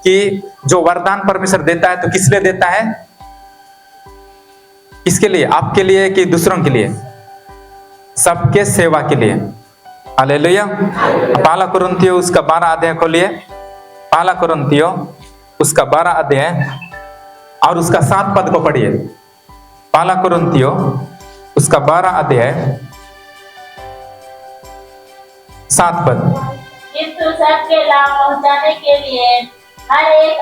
कि जो वरदान परमेश्वर देता है तो किस लिए देता है? किसके लिए? आपके लिए कि दूसरों के लिए? सबके सेवा के लिए। हालेलुया। पहला कुरिन्थियों उसका 12 अध्याय खोलिए। पहला कुरिन्थियों उसका 12 अध्याय और उसका 7 पद को पढ़िए। पहला कुरिन्थियों उसका 12 अध्याय 7 पद। किंतु सबके लाभ पहुंचाने के लिए हर एक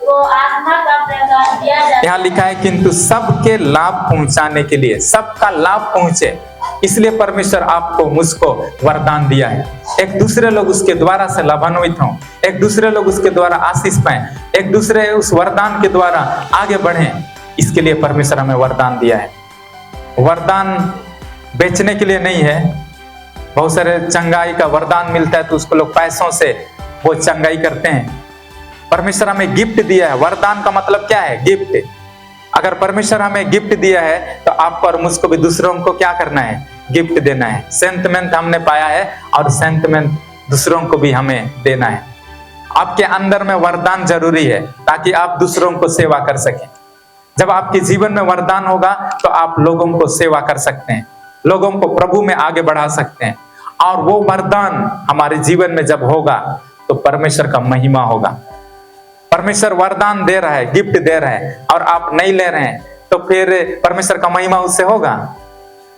को आत्मा का प्रकाश दिया जाता है। यहाँ लिखा है किंतु सबके लाभ पहुंचाने के लिए, सबका लाभ पहुंचे, इसलिए परमेश्वर आपको मुझको वरदान दिया है। एक दूसरे लोग उसके द्वारा से लाभान्वित हों, एक दूसरे लोग उसके द्वारा आशीष पाएं, एक दूसरे उस वरदान के द्वारा आगे बढ़ें, इसके लिए परमेश्वर हमें वरदान दिया है। वरदान बेचने के लिए नहीं है। बहुत सारे चंगाई का वरदान मिलता है तो उसको लोग पैसों से वो चंगाई करते हैं। परमेश्वर हमें गिफ्ट दिया है। वरदान का मतलब क्या है? गिफ्ट। अगर परमेश्वर हमें गिफ्ट दिया है तो आपको और मुझको भी दूसरों को क्या करना है? गिफ्ट देना है। सेंटमेंट हमने पाया है और सेंटमेंट दूसरों को भी हमें देना है। आपके अंदर में वरदान जरूरी है ताकि आप दूसरों को सेवा कर सकें। जब आपके जीवन में वरदान होगा तो आप लोगों को सेवा कर सकते हैं, लोगों को प्रभु में आगे बढ़ा सकते हैं। और वो वरदान हमारे जीवन में जब होगा तो परमेश्वर का महिमा होगा। परमेश्वर वरदान दे रहा है, गिफ्ट दे रहा है और आप नहीं ले रहे हैं तो फिर परमेश्वर का महिमा उससे होगा?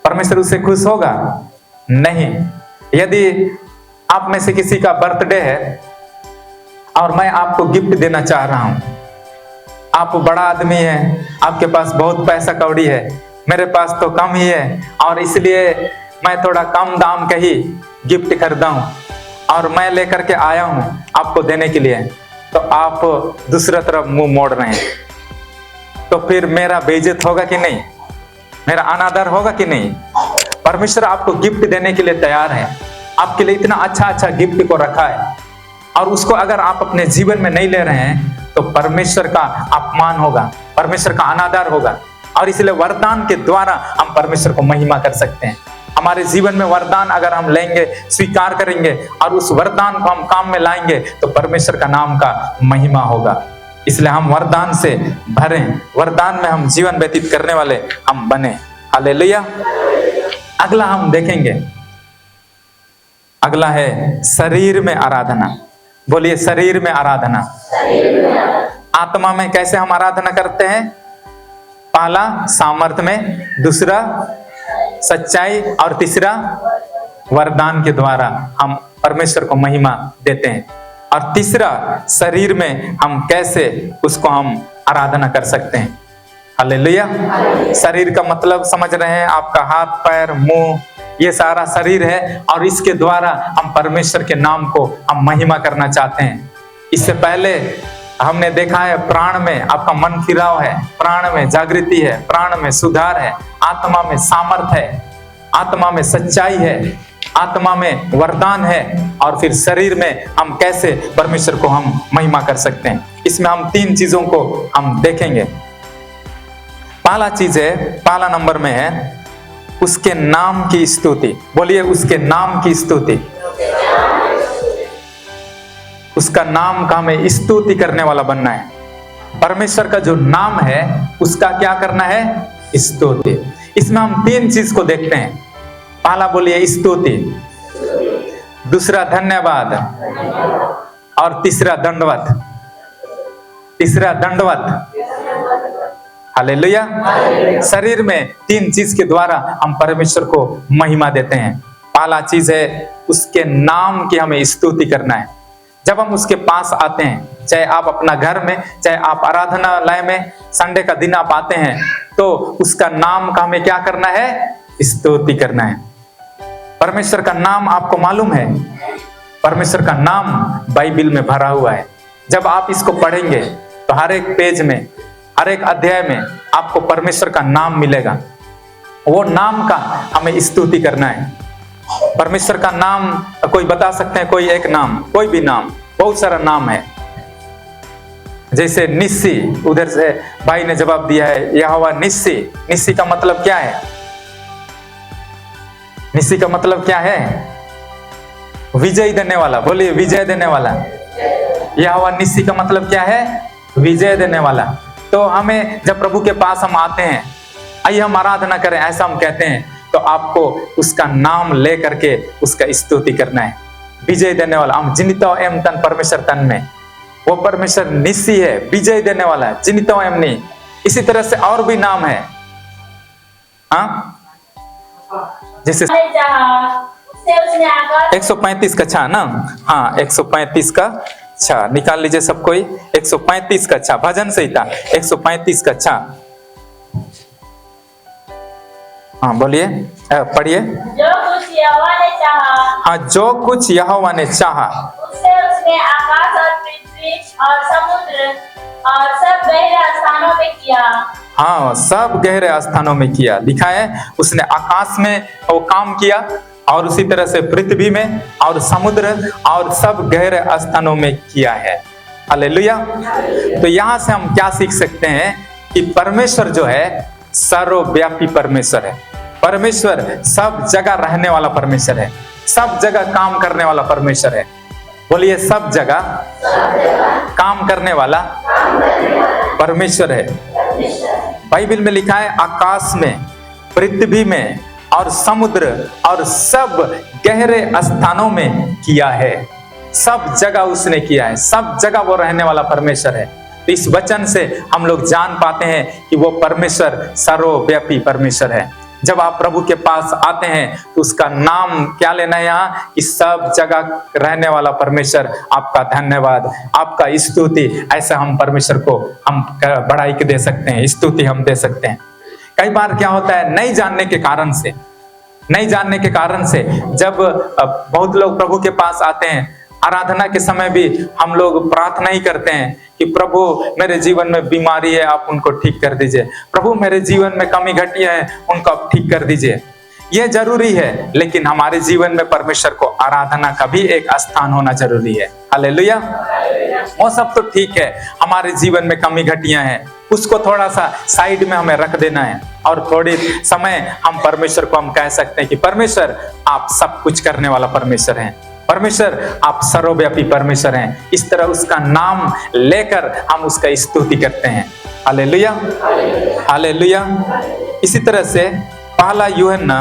परमेश्वर उससे खुश होगा? नहीं। यदि आप में से किसी का बर्थडे है और मैं आपको गिफ्ट देना चाह रहा हूं, आप बड़ा आदमी है, आपके पास बहुत पैसा कौड़ी है, मेरे पास तो कम ही है और इसलिए मैं थोड़ा कम दाम का ही गिफ्ट खरीदा हूं और मैं लेकर के आया हूं आपको देने के लिए, तो आप दूसरा तरफ मुंह मोड़ रहे हैं, तो फिर मेरा बेइज्जत होगा कि नहीं? मेरा अनादर होगा कि नहीं? परमेश्वर आपको गिफ्ट देने के लिए तैयार है। आपके लिए इतना अच्छा गिफ्ट को रखा है और उसको अगर आप अपने जीवन में नहीं ले रहे हैं तो परमेश्वर का अपमान होगा, परमेश्वर का अनादर होगा। और इसलिए वरदान के द्वारा हम परमेश्वर को महिमा कर सकते हैं। हमारे जीवन में वरदान अगर हम लेंगे, स्वीकार करेंगे और उस वरदान को हम काम में लाएंगे तो परमेश्वर का नाम का महिमा होगा। इसलिए हम वरदान से भरें, वरदान में हम जीवन व्यतीत करने वाले हम बने। हालेलुया। अगला हम देखेंगे, अगला है शरीर में आराधना। बोलिए शरीर में आराधना। आत्मा में कैसे हम आराधना करते हैं? पहला सामर्थ में, दूसरा सच्चाई और तीसरा वरदान के द्वारा हम परमेश्वर को महिमा देते हैं। और तीसरा शरीर में हम कैसे उसको हम आराधना कर सकते हैं। हालेलुया। शरीर का मतलब समझ रहे हैं? आपका हाथ, पैर, मुंह, ये सारा शरीर है और इसके द्वारा हम परमेश्वर के नाम को हम महिमा करना चाहते हैं। इससे पहले हमने देखा है प्राण में आपका मन फिराव है, प्राण में जागृति है, प्राण में सुधार है, आत्मा में सामर्थ है, आत्मा में सच्चाई है, आत्मा में वरदान है और फिर शरीर में हम कैसे परमेश्वर को हम महिमा कर सकते हैं। इसमें हम 3 चीजों को हम देखेंगे। पहला चीज है, पहला नंबर में है उसके नाम की स्तुति। बोलिए उसके नाम की स्तुति। उसका नाम का हमें स्तुति करने वाला बनना है। परमेश्वर का जो नाम है उसका क्या करना है? स्तुति। इसमें हम 3 चीज को देखते हैं। पहला बोलिए स्तुति, दूसरा धन्यवाद और तीसरा दंडवत। तीसरा दंडवत। हालेलुया। शरीर में 3 चीज के द्वारा हम परमेश्वर को महिमा देते हैं। पहला चीज है उसके नाम की हमें स्तुति करना है। जब हम उसके पास आते हैं, चाहे आप अपना घर में, चाहे आप आराधनालय में, संडे का दिन आप आते हैं, तो उसका नाम का हमें क्या करना है? स्तुति करना है। परमेश्वर का नाम आपको मालूम है? परमेश्वर का नाम बाइबल में भरा हुआ है। जब आप इसको पढ़ेंगे तो हर एक पेज में, हर एक अध्याय में आपको परमेश्वर का नाम मिलेगा। वो नाम का हमें स्तुति करना है। परमेश्वर का नाम कोई बता सकते हैं? कोई एक नाम, कोई भी नाम, बहुत सारा नाम है। जैसे निस्सी, उधर से भाई ने जवाब दिया है यहोवा निस्सी। निस्सी का मतलब क्या है? निस्सी का मतलब क्या है? विजय देने वाला। बोलिए विजय देने वाला। यहोवा निस्सी का मतलब क्या है? विजय देने वाला। तो हमें जब प्रभु के पास हम आते हैं, आइए हम आराधना करें, ऐसा हम कहते हैं, तो आपको उसका नाम ले करके उसका स्तुति करना है। विजय देने वाला, हम जिनितो एम तन परमेश्वर तन में, वो परमेश्वर निस्सी है, विजय देने वाला है, जिनितो एम नहीं। इसी तरह से और भी नाम है, हाँ, जैसे 135 का छा ना, हाँ 135 का छा निकाल लीजिए सब कोई। 135 का छा, भजन संहिता 135 का छा। हाँ बोलिए, पढ़िए। जो कुछ यहोवा ने चाहा, हाँ जो कुछ यहोवा ने चाहा, उससे उसने आकाश और पृथ्वी और समुद्र और सब गहरे स्थानों में किया। हाँ सब गहरे स्थानों में किया। लिखा है उसने आकाश में वो काम किया, और उसी तरह से पृथ्वी में और समुद्र और सब गहरे स्थानों में किया है। हालेलुया। तो यहाँ से हम क्या सीख सकते हैं कि परमेश्वर जो है सर्वव्यापी परमेश्वर है। परमेश्वर सब जगह रहने वाला परमेश्वर है, सब जगह काम करने वाला परमेश्वर है। बोलिए, सब जगह काम करने वाला परमेश्वर है। बाइबल में लिखा है आकाश में, पृथ्वी में और समुद्र और सब गहरे स्थानों में किया है। सब जगह उसने किया है, सब जगह वो रहने वाला परमेश्वर है। तो इस वचन से हम लोग जान पाते हैं कि वो परमेश्वर सर्वव्यापी परमेश्वर है। जब आप प्रभु के पास आते हैं तो उसका नाम क्या लेना है यहाँ, कि सब जगह रहने वाला परमेश्वर, आपका धन्यवाद, आपका स्तुति। ऐसा हम परमेश्वर को हम बढ़ाई के दे सकते हैं, स्तुति हम दे सकते हैं। कई बार क्या होता है, नहीं जानने के कारण से जब बहुत लोग प्रभु के पास आते हैं, आराधना के समय भी हम लोग प्रार्थना ही करते हैं कि प्रभु मेरे जीवन में बीमारी है, आप उनको ठीक कर दीजिए। प्रभु मेरे जीवन में कमी घटिया है, उनको आप ठीक कर दीजिए। यह जरूरी है, लेकिन हमारे जीवन में परमेश्वर को आराधना का भी एक स्थान होना जरूरी है। हालेलुया। वो सब तो ठीक है, हमारे जीवन में कमी घटिया है, उसको थोड़ा सा साइड में हमें रख देना है, और थोड़ी समय हम परमेश्वर को हम कह सकते हैं कि परमेश्वर आप सब कुछ करने वाला परमेश्वर हैं, परमेश्वर आप सर्वव्यापी परमेश्वर हैं। इस तरह उसका नाम लेकर हम उसका स्तुति करते हैं। Hallelujah, hallelujah. इसी तरह से पहला यूहन्ना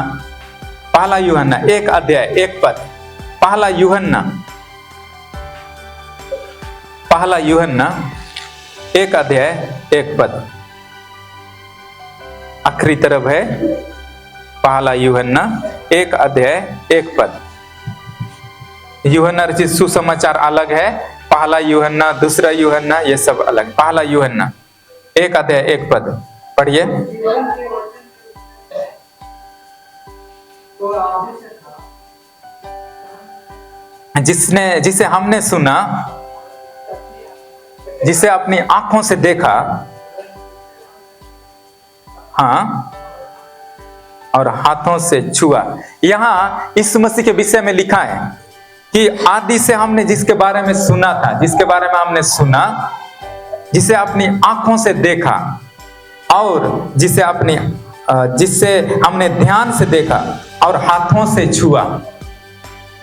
1 अध्याय 1 पद, पहला यूहन्ना 1 अध्याय 1 पद, आखिरी तरफ है। पहला यूहन्ना 1 अध्याय 1 पद। यूहन्ना रचित सुसमाचार अलग है, पहला यूहन्ना, दूसरा यूहन्ना, ये सब अलग। पहला यूहन्ना 1 अध्याय 1 पद पढ़िए। जिसे हमने सुना, जिसे अपनी आंखों से देखा, हाँ, और हाथों से छुआ। यहाँ इस मसीह के विषय में लिखा है कि आदि से हमने जिसके बारे में सुना था, जिसके बारे में हमने सुना, जिसे अपनी आंखों से देखा, और जिसे हमने ध्यान से देखा और हाथों से छुआ।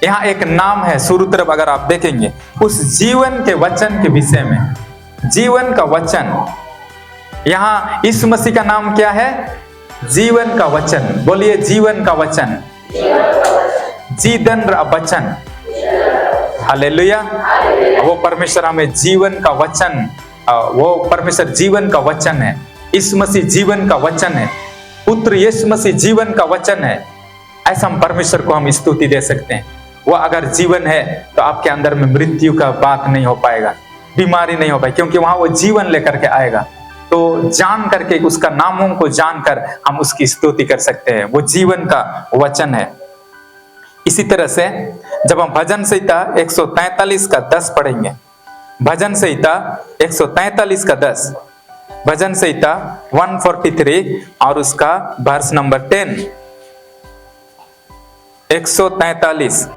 यहाँ एक नाम है, शुरू तरफ अगर आप देखेंगे, उस जीवन के वचन के विषय में, जीवन का वचन। यहाँ इस मसीह का नाम क्या है? जीवन का वचन। बोलिए, जीवन का वचन, जीवन का वचन। हालेलुया। वो परमेश्वर हमें जीवन का वचन, वो परमेश्वर जीवन का वचन है। इस मसीह जीवन का वचन है, पुत्र यीशु मसीह जीवन का वचन है। ऐसा हम परमेश्वर को हम स्तुति दे सकते हैं। वो अगर जीवन है तो आपके अंदर में मृत्यु का बात नहीं हो पाएगा, बीमारी नहीं हो पाएगी, क्योंकि वहां वो जीवन लेकर के आएगा। तो जान करके, उसका नामों को जानकर हम उसकी स्तुति कर सकते हैं। वो जीवन का वचन है। इसी तरह से जब हम भजन संहिता 143 का 10 पढ़ेंगे, भजन संहिता 143 का 10, भजन संहिता 143 और उसका वर्ष नंबर 10, 143।